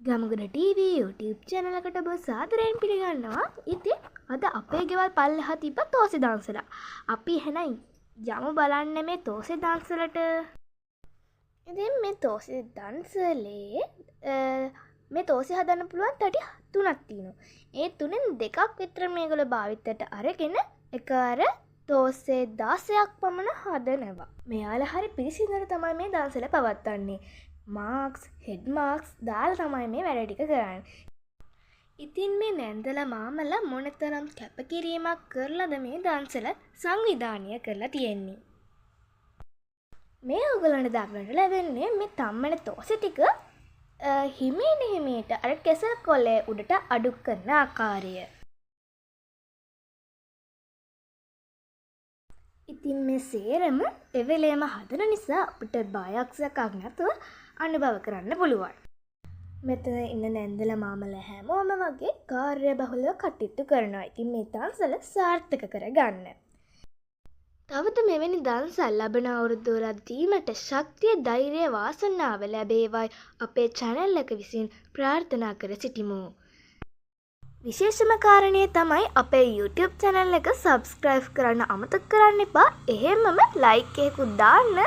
ගමගුණ TV YouTube channel එකට ඔබ සාදරයෙන් පිළිගන්නවා. ඉතින් අද අපේ ගෙවල් පල්ලෙහා තිබ්බ තෝසෙ දන්සලා. අපි එහෙනම් යමු බලන්න මේ තෝසෙ දන්සලට. ඉතින් මේ තෝසෙ දන්සලේ මේ තෝසෙ හදන්න පුළුවන් තටි තුනක් තියෙනවා. ඒ තුනෙන් දෙකක් විතර මේගොල්ලෝ භාවිතයට අරගෙන එක අර තෝසෙ 16ක් පමණ හදනවා. මෙයාලා හරි පිළිසිඳර තමයි මේ දන්සල පවත්වන්නේ. මාක්ස් හෙඩ් මාක්ස් දාලා තමයි මේ වැඩ ටික කරන්නේ. ඉතින් මේ නැන්දලා මාමලා මොනතරම් කැපකිරීමක් කරලාද මේ දන්සල සංවිධානය කරලා තියෙන්නේ. මේ ඔයගලන්ට දක්වන්න ලැබෙන්නේ මේ තම්මන තෝසෙ ටික හිමීට අර කෙසල් කොලේ උඩට අඩු කරන ආකාරය. ඉතින් මේ සේරම එවෙලේම හදන නිසා අපිට බයක් සැකක් නැතුව අනුභව කරන්න පුළුවන්. මෙතන ඉන්න නැන්දලා මාමලා හැමෝම වගේ කාර්යබහුලව කටයුතු කරනවා. ඉතින් මේ දන්සල සාර්ථක කරගන්න. තවද මෙවැනි දන්සල් ලබන අවුරුදු වලත් දීමට ශක්තිය, ධෛර්යය, වාසනාව ලැබේවායි අපේ channel එක විසින් ප්‍රාර්ථනා කර සිටිමු. විශේෂම කාරණය තමයි අපේ YouTube channel එක subscribe කරන්න අමතක කරන්න එපා. එහෙමම like එකකුත් දාන්න.